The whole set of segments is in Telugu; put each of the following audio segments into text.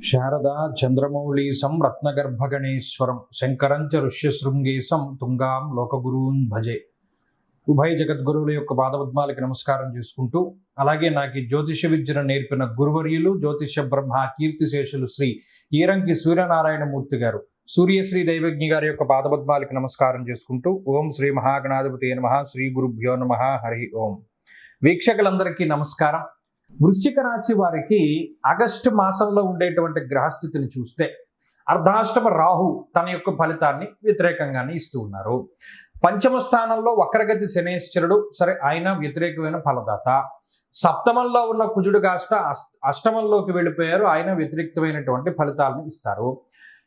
శారదా చంద్రమౌళీసం రత్నగర్భగణేశ్వరం శంకరంచ ఋష్యశృంగేశం తుంగాం లోకగురూన్ భజే. ఉభయ జగద్గురువుల యొక్క పాదపద్మాలకి నమస్కారం చేసుకుంటూ, అలాగే నాకు జ్యోతిష విద్యను నేర్పిన గురువర్యులు జ్యోతిష బ్రహ్మ కీర్తిశేషులు శ్రీ ఈరంకి సూర్యనారాయణమూర్తి గారు, సూర్యశ్రీ దైవజ్ఞి గారి యొక్క పాదపద్మాలకి నమస్కారం చేసుకుంటూ, ఓం శ్రీ మహాగణాధిపతి నమః, శ్రీ గురుభ్యో నమః, హరి ఓం. వీక్షకులందరికీ నమస్కారం. వృశ్చిక రాశి వారికి ఆగస్టు మాసంలో ఉండేటువంటి గ్రహస్థితిని చూస్తే అర్ధాష్టమ రాహు తన యొక్క ఫలితాన్ని వ్యతిరేకంగానే ఇస్తూ ఉన్నారు. పంచమ స్థానంలో వక్రగతి శనేశ్వరుడు, సరే ఆయన వ్యతిరేకమైన ఫలదాత. సప్తమంలో ఉన్న కుజుడు కాస్త అష్టమంలోకి వెళ్ళిపోయారు, ఆయన వ్యతిరేకమైనటువంటి ఫలితాలను ఇస్తారు.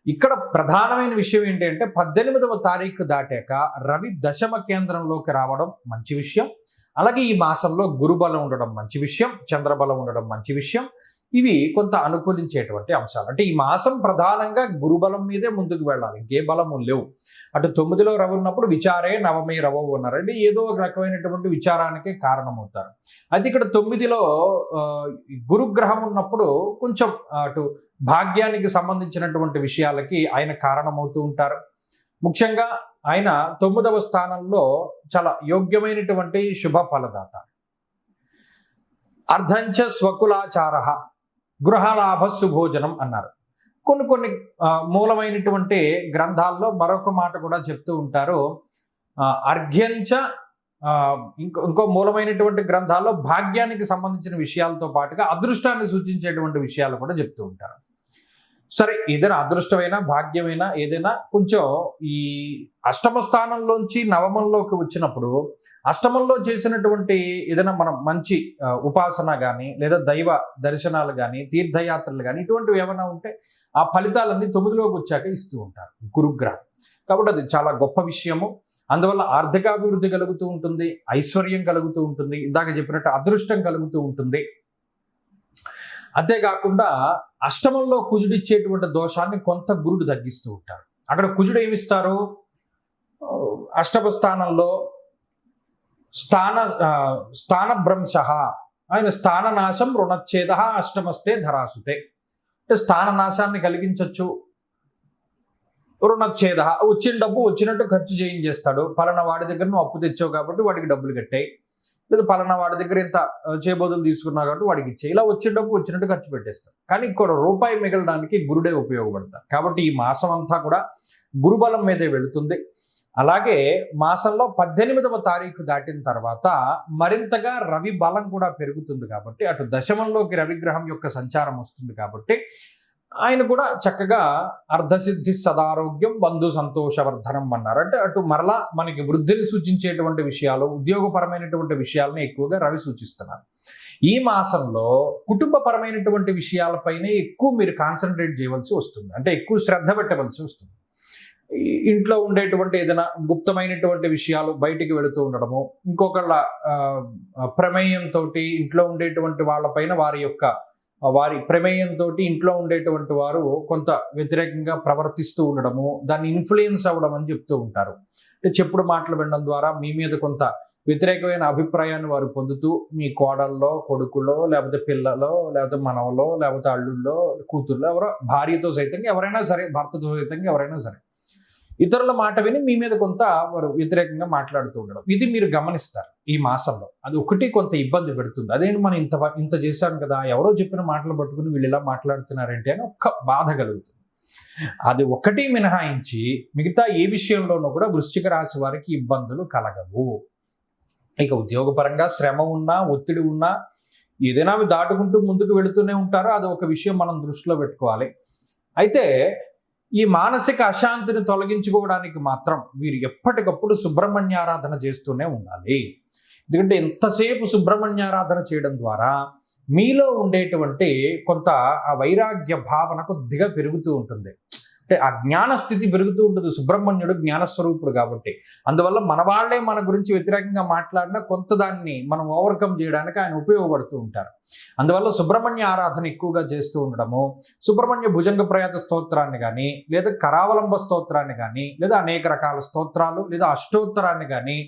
ఇక్కడ ప్రధానమైన విషయం ఏంటంటే 18వ తారీఖు దాటాక రవి దశమ కేంద్రంలోకి రావడం మంచి విషయం. అలాగే ఈ మాసంలో గురుబలం ఉండడం మంచి విషయం, చంద్రబలం ఉండడం మంచి విషయం. ఇవి కొంత అనుకూలించేటువంటి అంశాలు. అంటే ఈ మాసం ప్రధానంగా గురుబలం మీదే ముందుకు వెళ్ళాలి, ఇంకే బలము లేవు. అటు 9లో రవి ఉన్నప్పుడు విచారే నవమే రవవు ఉన్నారు, అంటే ఏదో ఒక రకమైనటువంటి విచారానికే కారణమవుతారు. అయితే ఇక్కడ 9లో గురుగ్రహం ఉన్నప్పుడు కొంచెం అటు భాగ్యానికి సంబంధించినటువంటి విషయాలకి ఆయన కారణమవుతూ ఉంటారు. ముఖ్యంగా ఆయన 9వ స్థానంలో చాలా యోగ్యమైనటువంటి శుభ ఫలదాత. అర్ధంచ స్వకులాచార గృహలాభ సుభోజనం అన్నారు. కొన్ని మూలమైనటువంటి గ్రంథాల్లో మరొక మాట కూడా చెప్తూ ఉంటారు. అర్ఘ్యంచ ఇంకో మూలమైనటువంటి గ్రంథాల్లో భాగ్యానికి సంబంధించిన విషయాలతో పాటుగా అదృష్టాన్ని సూచించేటువంటి విషయాలు కూడా చెప్తూ ఉంటారు. సరే, ఏదైనా అదృష్టమైనా భాగ్యమైనా ఏదైనా కొంచెం ఈ అష్టమ స్థానంలోంచి నవమంలోకి వచ్చినప్పుడు అష్టమంలో చేసినటువంటి ఏదైనా మనం మంచి ఉపాసన కానీ లేదా దైవ దర్శనాలు కానీ తీర్థయాత్రలు కానీ ఇటువంటివి ఏమైనా ఉంటే ఆ ఫలితాలన్నీ 9లోకి వచ్చాక ఇస్తూ ఉంటారు గురుగ్రహం. కాబట్టి అది చాలా గొప్ప విషయము. అందువల్ల ఆర్థికాభివృద్ధి కలుగుతూ ఉంటుంది, ఐశ్వర్యం కలుగుతూ ఉంటుంది, ఇందాక చెప్పినట్టు అదృష్టం కలుగుతూ ఉంటుంది. అంతేకాకుండా అష్టమంలో కుజుడు ఇచ్చేటువంటి దోషాన్ని కొంత గురుడు తగ్గిస్తూ ఉంటారు. అక్కడ కుజుడు ఏమిస్తారు? అష్టమ స్థానంలో స్థానభ్రంశ, ఆయన స్థాననాశం రుణచ్ఛేద అష్టమస్తే ధరాసుతే, అంటే స్థాననాశాన్ని కలిగించవచ్చు. రుణచ్ఛేద, వచ్చిన డబ్బు వచ్చినట్టు ఖర్చు చేయించేస్తాడు. పలానా వాడి దగ్గర నువ్వు అప్పు తెచ్చావు కాబట్టి వాడికి డబ్బులు కట్టాయి, లేదా పలానా వాడి దగ్గర ఇంత చేబోదులు తీసుకున్నావు కాబట్టి వాడికి ఇచ్చే, ఇలా వచ్చిన డబ్బు వచ్చినట్టు ఖర్చు పెట్టేస్తారు. కానీ ఇక్కడ రూపాయి మిగలడానికి గురుడే ఉపయోగపడతారు. కాబట్టి ఈ మాసం అంతా కూడా గురుబలం మీదే వెళుతుంది. అలాగే మాసంలో 18వ తారీఖు దాటిన తర్వాత మరింతగా రవి బలం కూడా పెరుగుతుంది. కాబట్టి అటు దశమంలోకి రవిగ్రహం యొక్క సంచారం వస్తుంది. కాబట్టి ఆయన కూడా చక్కగా అర్ధసిద్ధి సదారోగ్యం బంధు సంతోషవర్ధనం అన్నారు. అంటే అటు మరలా మనకి వృద్ధిని సూచించేటువంటి విషయాలు, ఉద్యోగపరమైనటువంటి విషయాలను ఎక్కువగా రవి సూచిస్తున్నారు. ఈ మాసంలో కుటుంబపరమైనటువంటి విషయాలపైనే ఎక్కువ మీరు కాన్సన్ట్రేట్ చేయవలసి వస్తుంది, అంటే ఎక్కువ శ్రద్ధ పెట్టవలసి వస్తుంది. ఇంట్లో ఉండేటువంటి ఏదైనా గుప్తమైనటువంటి విషయాలు బయటికి వెళుతూ ఉండడము, ఇంకొకళ్ళ ప్రమేయంతో ఇంట్లో ఉండేటువంటి వాళ్ళపైన వారి ప్రమేయంతో ఇంట్లో ఉండేటువంటి వారు కొంత వ్యతిరేకంగా ప్రవర్తిస్తూ ఉండడము, దాన్ని ఇన్ఫ్లుయెన్స్ అవ్వడం అని చెప్తూ ఉంటారు. అంటే చెప్పుడు మాటలు వినడం ద్వారా మీ మీద కొంత వ్యతిరేకమైన అభిప్రాయాన్ని వారు పొందుతూ మీ కోడల్లో, కొడుకులో, లేకపోతే పిల్లలో, లేకపోతే మనవలో, లేకపోతే అల్లుల్లో, కూతుర్లో, ఎవరో భార్యతో సైతంగా ఎవరైనా సరే, భర్తతో సైతంగా ఎవరైనా సరే ఇతరుల మాట విని మీ మీద కొంత వారు వ్యతిరేకంగా మాట్లాడుతూ ఉండడం, ఇది మీరు గమనిస్తారు ఈ మాసంలో. అది ఒకటి కొంత ఇబ్బంది పెడుతుంది. అదేంటి మనం ఇంత చేశాం కదా, ఎవరో చెప్పిన మాటలు పట్టుకుని వీళ్ళు ఇలా మాట్లాడుతున్నారంటే అని ఒక్క బాధ కలుగుతుంది. అది ఒకటి మినహాయించి మిగతా ఏ విషయంలోనూ కూడా వృశ్చిక రాశి వారికి ఇబ్బందులు కలగవు. ఇక ఉద్యోగపరంగా శ్రమ ఉన్నా, ఒత్తిడి ఉన్నా, ఏదైనా అవి దాటుకుంటూ ముందుకు వెళుతూనే ఉంటారో అది ఒక విషయం మనం దృష్టిలో పెట్టుకోవాలి. అయితే ఈ మానసిక అశాంతిని తొలగించుకోవడానికి మాత్రం వీరు ఎప్పటికప్పుడు సుబ్రహ్మణ్యారాధన చేస్తూనే ఉండాలి. ఎందుకంటే ఎంతసేపు సుబ్రహ్మణ్యారాధన చేయడం ద్వారా మీలో ఉండేటువంటి కొంత ఆ వైరాగ్య భావన కొద్దిగా పెరుగుతూ ఉంటుంది. అంటే ఆ జ్ఞాన స్థితి పెరుగుతూ ఉంటుంది. సుబ్రహ్మణ్యుడు జ్ఞానస్వరూపుడు కాబట్టి, అందువల్ల మన వాళ్ళే మన గురించి వ్యతిరేకంగా మాట్లాడినా కొంత దాన్ని మనం ఓవర్కమ్ చేయడానికి ఆయన ఉపయోగపడుతూ ఉంటారు. అందువల్ల సుబ్రహ్మణ్య ఆరాధన ఎక్కువగా చేస్తూ ఉండడము, సుబ్రహ్మణ్య భుజంగ ప్రయాత స్తోత్రాన్ని కానీ, లేదా కరావలంబ స్తోత్రాన్ని కానీ, లేదా అనేక రకాల స్తోత్రాలు లేదా అష్టోత్తరాన్ని కానీ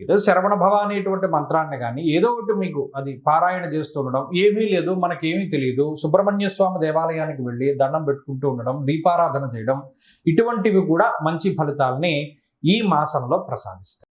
ఏదో శరవణ భవ అనేటువంటి మంత్రాన్ని కానీ ఏదో ఒకటి మీకు అది పారాయణ చేస్తూ ఉండడం, ఏమీ లేదు మనకేమీ తెలియదు, సుబ్రహ్మణ్య స్వామి దేవాలయానికి వెళ్ళి దండం పెట్టుకుంటూ ఉండడం, దీపారాధన చేయడం, ఇటువంటివి కూడా మంచి ఫలితాలని ఈ మాసంలో ప్రసాదిస్తాయి.